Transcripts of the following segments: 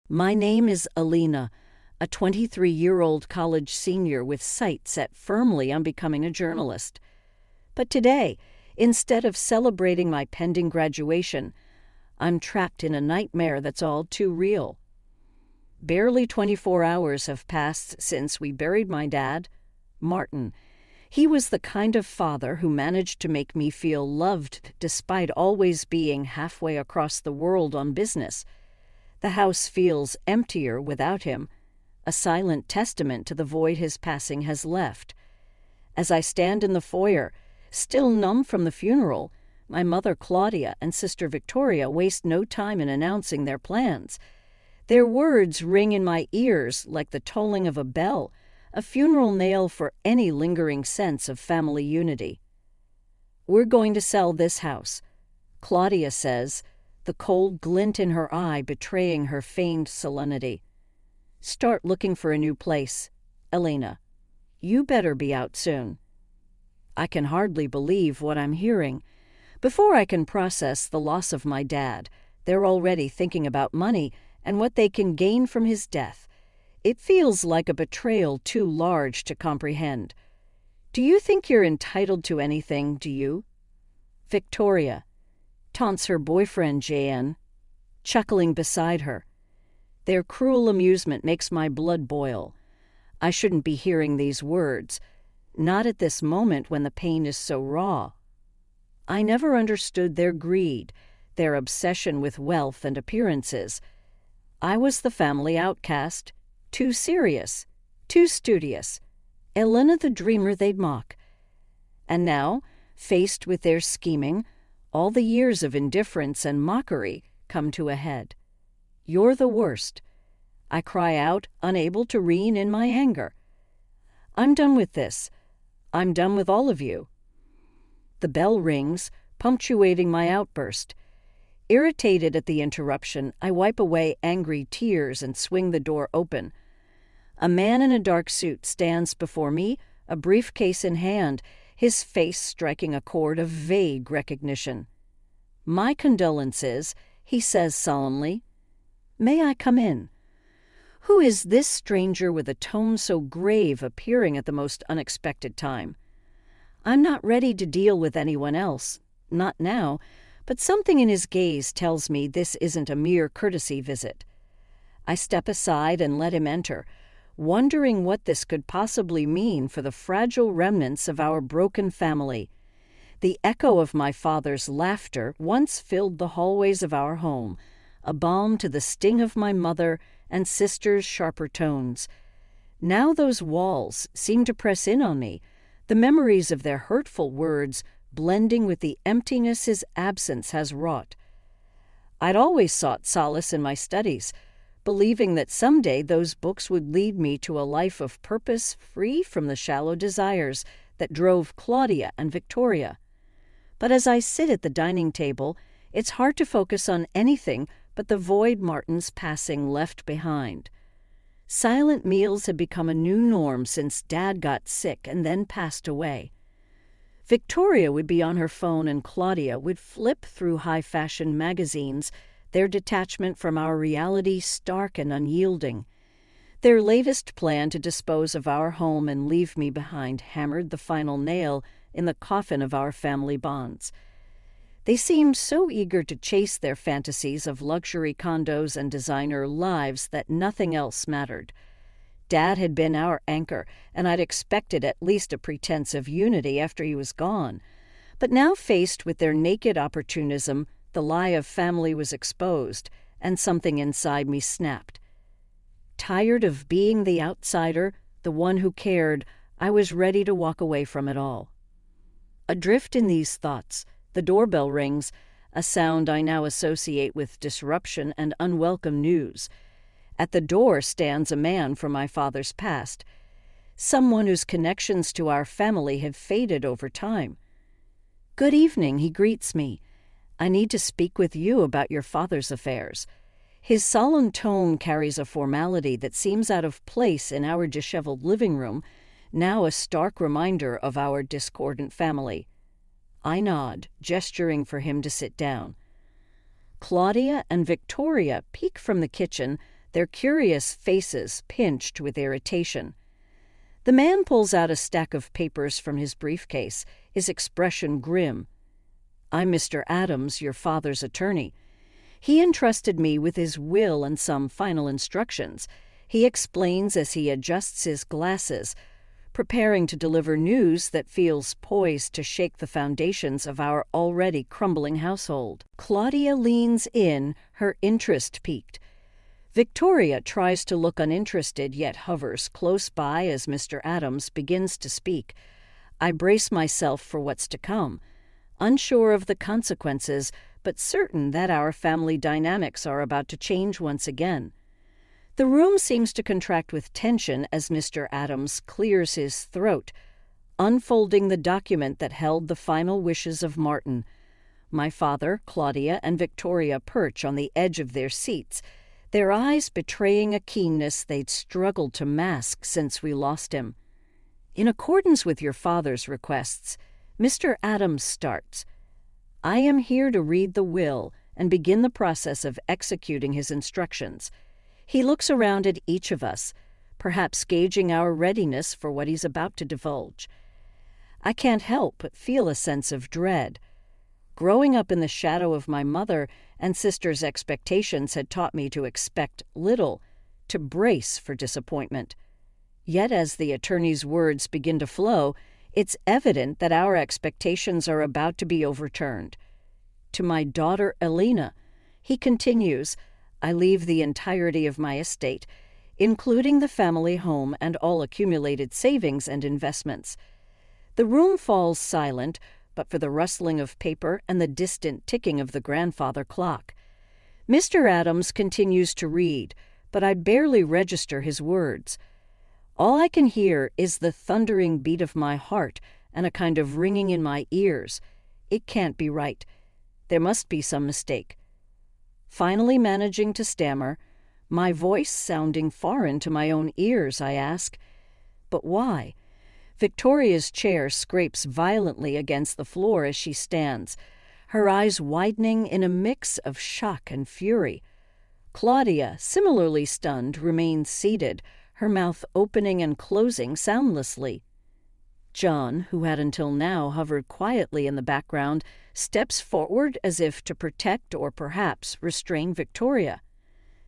My name is Alina, a 23-year-old college senior with sights set firmly on becoming a journalist. But today, instead of celebrating my pending graduation, I'm trapped in a nightmare that's all too real. Barely 24 hours have passed since we buried my dad, Martin. He was the kind of father who managed to make me feel loved despite always being halfway across the world on business. The house feels emptier without him, a silent testament to the void his passing has left. As I stand in the foyer, still numb from the funeral, my mother Claudia and sister Victoria waste no time in announcing their plans. Their words ring in my ears like the tolling of a bell, a funeral knell for any lingering sense of family unity. "We're going to sell this house," Claudia says, the cold glint in her eye betraying her feigned solemnity. "Start looking for a new place, Elena. You better be out soon." I can hardly believe what I'm hearing. Before I can process the loss of my dad, they're already thinking about money and what they can gain from his death. It feels like a betrayal too large to comprehend. "Do you think you're entitled to anything, do you?" Victoria taunts her boyfriend, J.N., chuckling beside her. Their cruel amusement makes my blood boil. I shouldn't be hearing these words, not at this moment when the pain is so raw. I never understood their greed, their obsession with wealth and appearances. I was the family outcast, too serious, too studious, Elena the dreamer they'd mock. And now, faced with their scheming, all the years of indifference and mockery come to a head. "You're the worst," I cry out, unable to rein in my anger. "I'm done with this. I'm done with all of you." The bell rings, punctuating my outburst. Irritated at the interruption, I wipe away angry tears and swing the door open. A man in a dark suit stands before me, a briefcase in hand, his face striking a chord of vague recognition. "My condolences," he says solemnly. "May I come in?" Who is this stranger with a tone so grave appearing at the most unexpected time? I'm not ready to deal with anyone else, not now, but something in his gaze tells me this isn't a mere courtesy visit. I step aside and let him enter, wondering what this could possibly mean for the fragile remnants of our broken family. The echo of my father's laughter once filled the hallways of our home, a balm to the sting of my mother and sister's sharper tones. Now those walls seem to press in on me, the memories of their hurtful words blending with the emptiness his absence has wrought. I'd always sought solace in my studies, believing that someday those books would lead me to a life of purpose free from the shallow desires that drove Claudia and Victoria. But as I sit at the dining table, it's hard to focus on anything but the void Martin's passing left behind. Silent meals had become a new norm since Dad got sick and then passed away. Victoria would be on her phone and Claudia would flip through high-fashion magazines, their detachment from our reality stark and unyielding. Their latest plan to dispose of our home and leave me behind hammered the final nail in the coffin of our family bonds. They seemed so eager to chase their fantasies of luxury condos and designer lives that nothing else mattered. Dad had been our anchor, and I'd expected at least a pretense of unity after he was gone. But now faced with their naked opportunism, the lie of family was exposed, and something inside me snapped. Tired of being the outsider, the one who cared, I was ready to walk away from it all. Adrift in these thoughts, the doorbell rings, a sound I now associate with disruption and unwelcome news. At the door stands a man from my father's past, someone whose connections to our family have faded over time. "Good evening," he greets me. "I need to speak with you about your father's affairs." His solemn tone carries a formality that seems out of place in our disheveled living room, now a stark reminder of our discordant family. I nod, gesturing for him to sit down. Claudia and Victoria peek from the kitchen, their curious faces pinched with irritation. The man pulls out a stack of papers from his briefcase, his expression grim. "I'm Mr. Adams, your father's attorney. He entrusted me with his will and some final instructions," he explains as he adjusts his glasses, preparing to deliver news that feels poised to shake the foundations of our already crumbling household. Claudia leans in, her interest piqued. Victoria tries to look uninterested, yet hovers close by as Mr. Adams begins to speak. I brace myself for what's to come, unsure of the consequences, but certain that our family dynamics are about to change once again. The room seems to contract with tension as Mr. Adams clears his throat, unfolding the document that held the final wishes of Martin. My father, Claudia, and Victoria perch on the edge of their seats, their eyes betraying a keenness they'd struggled to mask since we lost him. "In accordance with your father's requests," Mr. Adams starts, "I am here to read the will and begin the process of executing his instructions." He looks around at each of us, perhaps gauging our readiness for what he's about to divulge. I can't help but feel a sense of dread. Growing up in the shadow of my mother and sister's expectations had taught me to expect little, to brace for disappointment. Yet as the attorney's words begin to flow, it's evident that our expectations are about to be overturned. To my daughter Elena, he continues, I leave the entirety of my estate, including the family home and all accumulated savings and investments. The room falls silent, but for the rustling of paper and the distant ticking of the grandfather clock. Mr. Adams continues to read, but I barely register his words. All I can hear is the thundering beat of my heart and a kind of ringing in my ears. It can't be right. There must be some mistake. Finally managing to stammer, my voice sounding foreign to my own ears, I ask, "But why?" Victoria's chair scrapes violently against the floor as she stands, her eyes widening in a mix of shock and fury. Claudia, similarly stunned, remains seated, her mouth opening and closing soundlessly. John, who had until now hovered quietly in the background, steps forward as if to protect or perhaps restrain Victoria.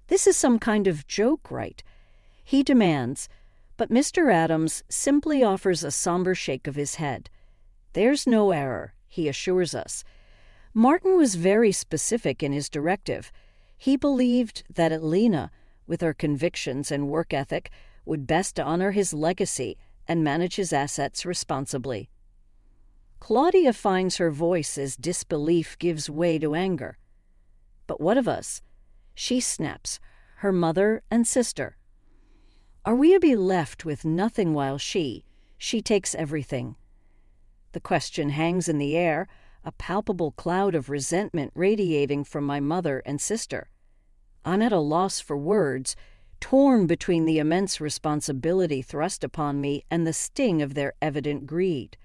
This is some kind of joke, right? He demands, but Mr. Adams simply offers a somber shake of his head. There's no error, he assures us. Martin was very specific in his directive. He believed that Elena, with her convictions and work ethic, would best honor his legacy and manage his assets responsibly. Claudia finds her voice as disbelief gives way to anger. But what of us? She snaps, her mother and sister. Are we to be left with nothing while she takes everything? The question hangs in the air, a palpable cloud of resentment radiating from my mother and sister. I'm at a loss for words, torn between the immense responsibility thrust upon me and the sting of their evident greed.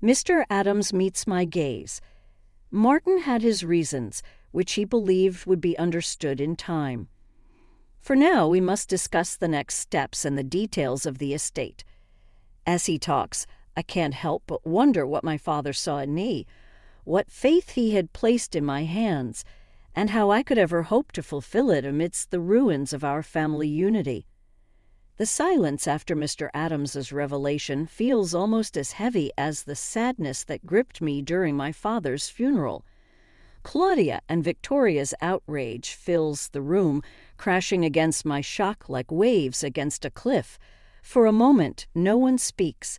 Mr. Adams meets my gaze. Martin had his reasons, which he believed would be understood in time. For now, we must discuss the next steps and the details of the estate. As he talks, I can't help but wonder what my father saw in me, what faith he had placed in my hands, and how I could ever hope to fulfill it amidst the ruins of our family unity. The silence after Mr. Adams's revelation feels almost as heavy as the sadness that gripped me during my father's funeral. Claudia and Victoria's outrage fills the room, crashing against my shock like waves against a cliff. For a moment, no one speaks.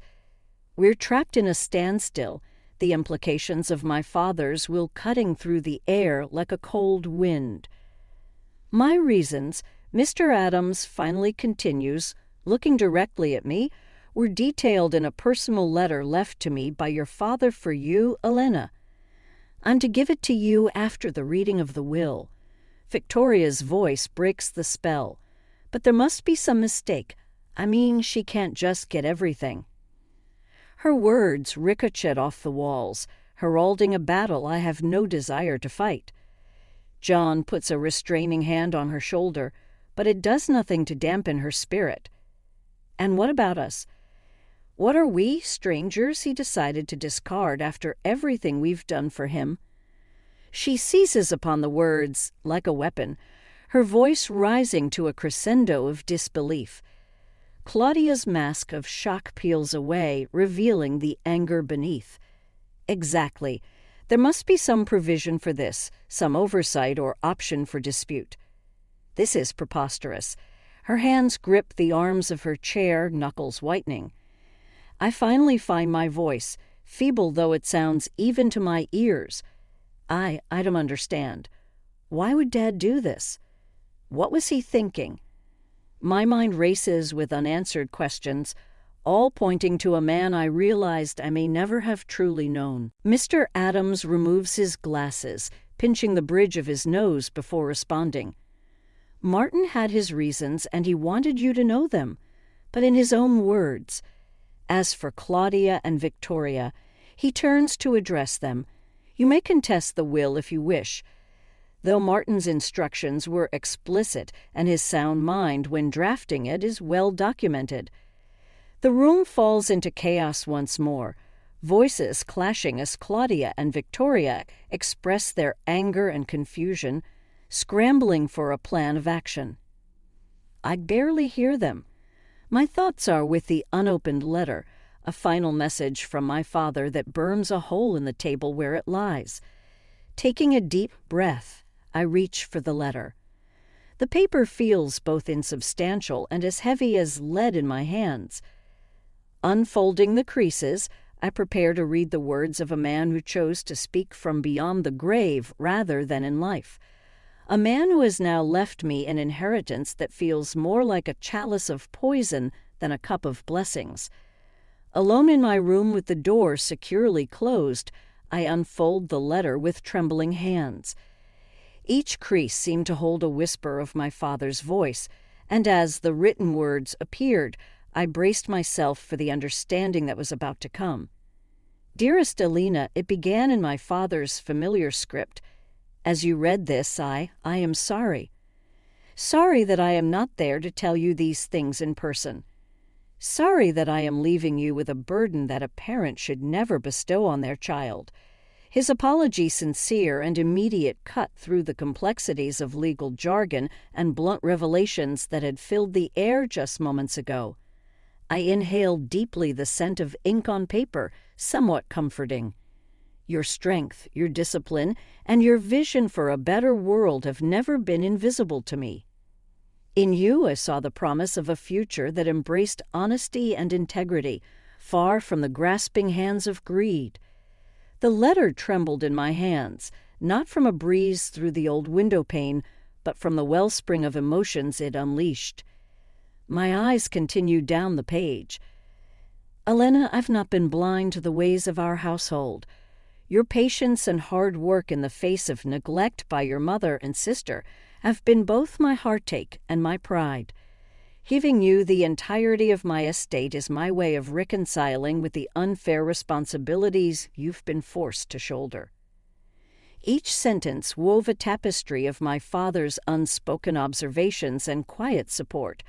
We're trapped in a standstill, the implications of my father's will cutting through the air like a cold wind. My reasons, Mr. Adams finally continues, looking directly at me, were detailed in a personal letter left to me by your father for you, Elena. I'm to give it to you after the reading of the will. Victoria's voice breaks the spell. But there must be some mistake. I mean, she can't just get everything. Her words ricochet off the walls, heralding a battle I have no desire to fight. John puts a restraining hand on her shoulder, but it does nothing to dampen her spirit. And what about us? What are we, strangers he decided to discard after everything we've done for him? She seizes upon the words like a weapon, her voice rising to a crescendo of disbelief. Claudia's mask of shock peels away, revealing the anger beneath. Exactly. There must be some provision for this, some oversight or option for dispute. This is preposterous. Her hands grip the arms of her chair, knuckles whitening. I finally find my voice, feeble though it sounds even to my ears. I don't understand. Why would Dad do this? What was he thinking? My mind races with unanswered questions, all pointing to a man I realized I may never have truly known. Mr. Adams removes his glasses, pinching the bridge of his nose before responding. Martin had his reasons, and he wanted you to know them, but in his own words. As for Claudia and Victoria, he turns to address them. You may contest the will if you wish. Though Martin's instructions were explicit and his sound mind when drafting it is well documented. The room falls into chaos once more, voices clashing as Claudia and Victoria express their anger and confusion, scrambling for a plan of action. I barely hear them. My thoughts are with the unopened letter, a final message from my father that burns a hole in the table where it lies. Taking a deep breath, I reach for the letter. The paper feels both insubstantial and as heavy as lead in my hands. Unfolding the creases, I prepare to read the words of a man who chose to speak from beyond the grave rather than in life. A man who has now left me an inheritance that feels more like a chalice of poison than a cup of blessings. Alone in my room with the door securely closed, I unfold the letter with trembling hands. Each crease seemed to hold a whisper of my father's voice, and as the written words appeared, I braced myself for the understanding that was about to come. Dearest Alina, it began in my father's familiar script. As you read this, I am sorry. Sorry that I am not there to tell you these things in person. Sorry that I am leaving you with a burden that a parent should never bestow on their child. His apology sincere and immediate cut through the complexities of legal jargon and blunt revelations that had filled the air just moments ago. I inhaled deeply the scent of ink on paper, somewhat comforting. Your strength, your discipline, and your vision for a better world have never been invisible to me. In you I saw the promise of a future that embraced honesty and integrity, far from the grasping hands of greed. The letter trembled in my hands, not from a breeze through the old window pane, but from the wellspring of emotions it unleashed. My eyes continued down the page. Elena, I've not been blind to the ways of our household. Your patience and hard work in the face of neglect by your mother and sister have been both my heartache and my pride. Giving you the entirety of my estate is my way of reconciling with the unfair responsibilities you've been forced to shoulder. Each sentence wove a tapestry of my father's unspoken observations and quiet support.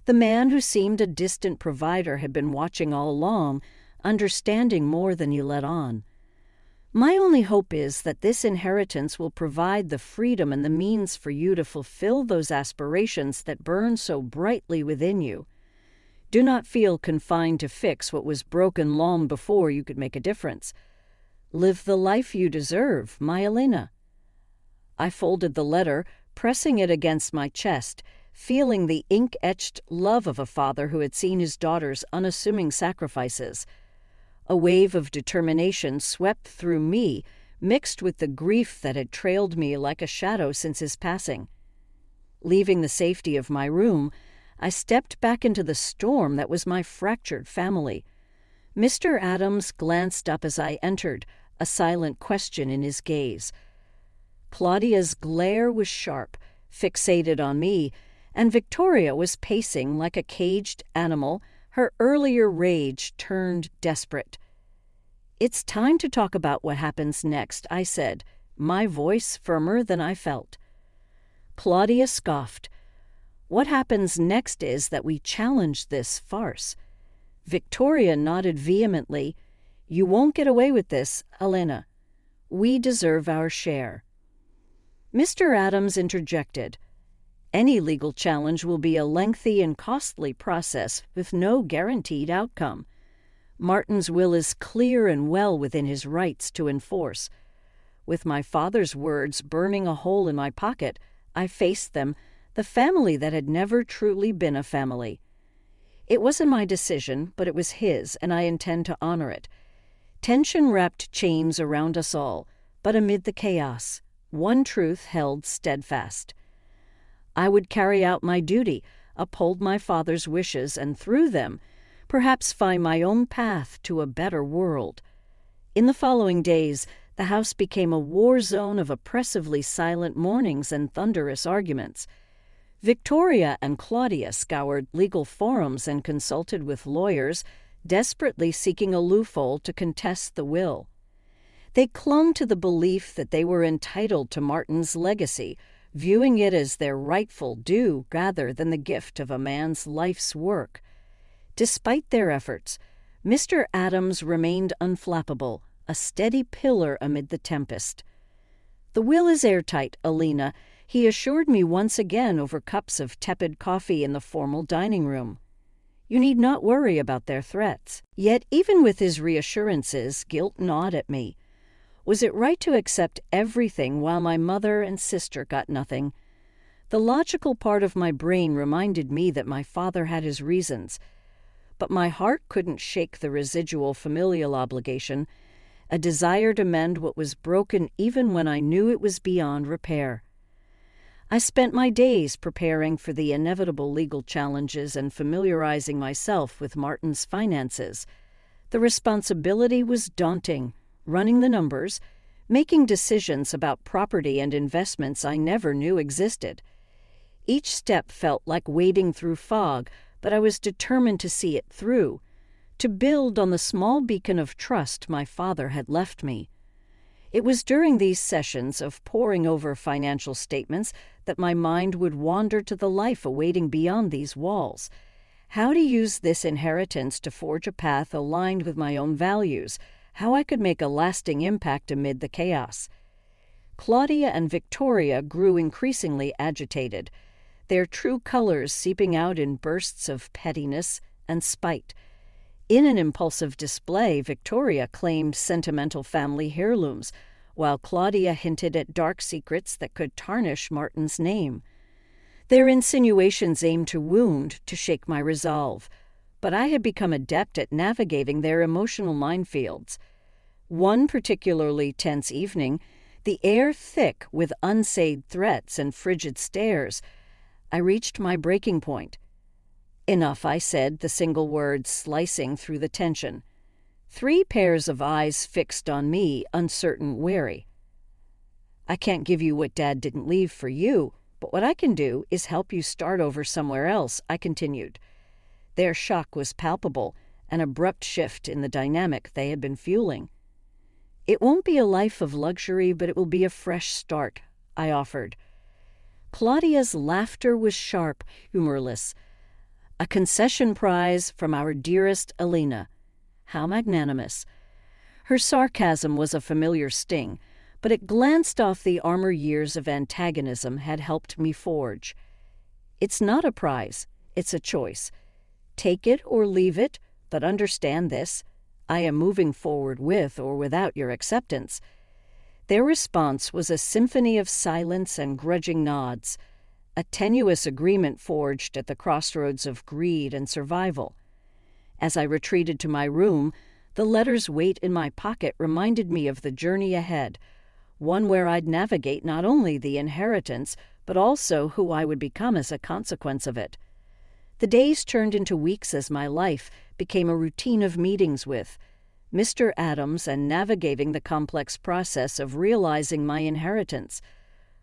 The man who seemed a distant provider had been watching all along, understanding more than you let on. My only hope is that this inheritance will provide the freedom and the means for you to fulfill those aspirations that burn so brightly within you. Do not feel confined to fix what was broken long before you could make a difference. Live the life you deserve, my Elena. I folded the letter, pressing it against my chest, feeling the ink-etched love of a father who had seen his daughter's unassuming sacrifices. A wave of determination swept through me, mixed with the grief that had trailed me like a shadow since his passing. Leaving the safety of my room, I stepped back into the storm that was my fractured family. Mr. Adams glanced up as I entered, a silent question in his gaze. Claudia's glare was sharp, fixated on me, and Victoria was pacing like a caged animal, her earlier rage turned desperate. It's time to talk about what happens next, I said, my voice firmer than I felt. Claudia scoffed. What happens next is that we challenge this farce. Victoria nodded vehemently. "You won't get away with this, Elena. We deserve our share." Mr. Adams interjected. "Any legal challenge will be a lengthy and costly process with no guaranteed outcome. Martin's will is clear and well within his rights to enforce." With my father's words burning a hole in my pocket, I faced them, the family that had never truly been a family. It wasn't my decision, but it was his, and I intend to honor it. Tension wrapped chains around us all, but amid the chaos, one truth held steadfast. I would carry out my duty, uphold my father's wishes, and through them, perhaps find my own path to a better world. In the following days, the house became a war zone of oppressively silent mornings and thunderous arguments. Victoria and Claudia scoured legal forums and consulted with lawyers, desperately seeking a loophole to contest the will. They clung to the belief that they were entitled to Martin's legacy, viewing it as their rightful due rather than the gift of a man's life's work. Despite their efforts, Mr. Adams remained unflappable, a steady pillar amid the tempest. "The will is airtight, Elena," he assured me once again over cups of tepid coffee in the formal dining room. "You need not worry about their threats." Yet even with his reassurances, guilt gnawed at me. Was it right to accept everything while my mother and sister got nothing? The logical part of my brain reminded me that my father had his reasons, but my heart couldn't shake the residual familial obligation, a desire to mend what was broken even when I knew it was beyond repair. I spent my days preparing for the inevitable legal challenges and familiarizing myself with Martin's finances. The responsibility was daunting, running the numbers, making decisions about property and investments I never knew existed. Each step felt like wading through fog, but I was determined to see it through, to build on the small beacon of trust my father had left me. It was during these sessions of poring over financial statements that my mind would wander to the life awaiting beyond these walls. How to use this inheritance to forge a path aligned with my own values, how I could make a lasting impact amid the chaos. Claudia and Victoria grew increasingly agitated, their true colors seeping out in bursts of pettiness and spite. In an impulsive display, Victoria claimed sentimental family heirlooms, while Claudia hinted at dark secrets that could tarnish Martin's name. Their insinuations aimed to wound, to shake my resolve, but I had become adept at navigating their emotional minefields. One particularly tense evening, the air thick with unsaid threats and frigid stares, I reached my breaking point. "Enough," I said, the single word slicing through the tension. 3 pairs of eyes fixed on me, uncertain, wary. "I can't give you what Dad didn't leave for you, but what I can do is help you start over somewhere else," I continued. Their shock was palpable, an abrupt shift in the dynamic they had been fueling. "It won't be a life of luxury, but it will be a fresh start," I offered. Claudia's laughter was sharp, humorless. "A concession prize from our dearest Elena. How magnanimous." Her sarcasm was a familiar sting, but it glanced off the armor years of antagonism had helped me forge. "It's not a prize, it's a choice. Take it or leave it, but understand this. I am moving forward with or without your acceptance." Their response was a symphony of silence and grudging nods, a tenuous agreement forged at the crossroads of greed and survival. As I retreated to my room, the letter's weight in my pocket reminded me of the journey ahead, one where I'd navigate not only the inheritance, but also who I would become as a consequence of it. The days turned into weeks as my life became a routine of meetings with Mr. Adams and navigating the complex process of realizing my inheritance.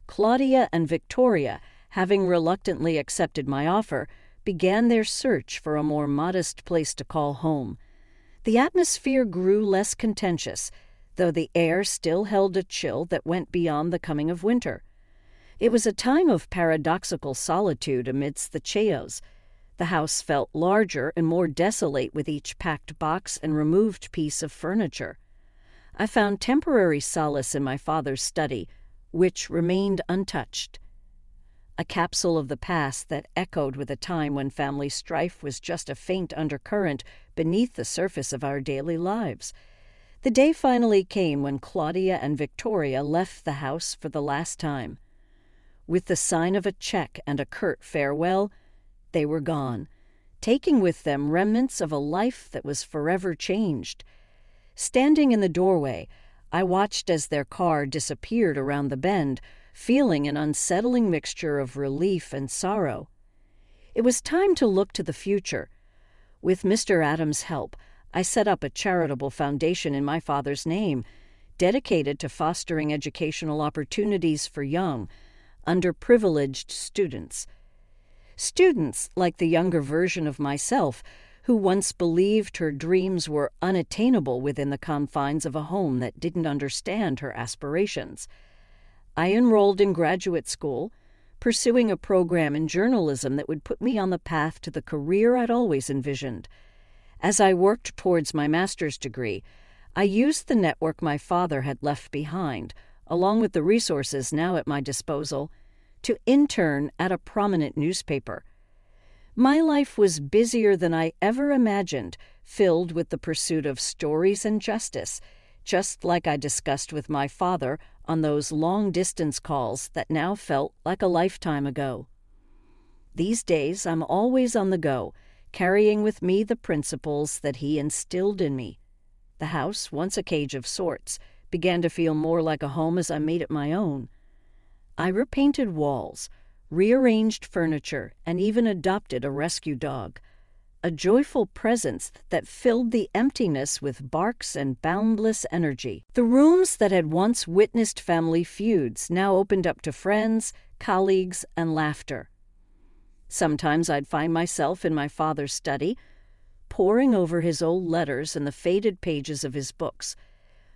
Claudia and Victoria, having reluctantly accepted my offer, began their search for a more modest place to call home. The atmosphere grew less contentious, though the air still held a chill that went beyond the coming of winter. It was a time of paradoxical solitude amidst the chaos. The house felt larger and more desolate with each packed box and removed piece of furniture. I found temporary solace in my father's study, which remained untouched. A capsule of the past that echoed with a time when family strife was just a faint undercurrent beneath the surface of our daily lives. The day finally came when Claudia and Victoria left the house for the last time. With the sign of a check and a curt farewell, they were gone, taking with them remnants of a life that was forever changed. Standing in the doorway, I watched as their car disappeared around the bend, feeling an unsettling mixture of relief and sorrow. It was time to look to the future. With Mr. Adams' help, I set up a charitable foundation in my father's name, dedicated to fostering educational opportunities for young, underprivileged students. Students like the younger version of myself, who once believed her dreams were unattainable within the confines of a home that didn't understand her aspirations. I enrolled in graduate school, pursuing a program in journalism that would put me on the path to the career I'd always envisioned. As I worked towards my master's degree, I used the network my father had left behind, along with the resources now at my disposal, to intern at a prominent newspaper. My life was busier than I ever imagined, filled with the pursuit of stories and justice, just like I discussed with my father on those long-distance calls that now felt like a lifetime ago. These days, I'm always on the go, carrying with me the principles that he instilled in me. The house, once a cage of sorts, began to feel more like a home as I made it my own. I repainted walls, rearranged furniture, and even adopted a rescue dog, a joyful presence that filled the emptiness with barks and boundless energy. The rooms that had once witnessed family feuds now opened up to friends, colleagues, and laughter. Sometimes I'd find myself in my father's study, poring over his old letters and the faded pages of his books.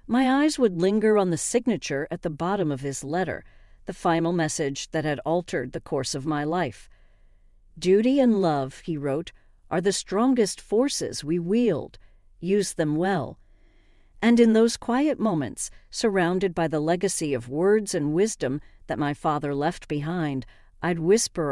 My eyes would linger on the signature at the bottom of his letter, the final message that had altered the course of my life. "Duty and love," he wrote, "are the strongest forces we wield. Use them well." And in those quiet moments, surrounded by the legacy of words and wisdom that my father left behind, I'd whisper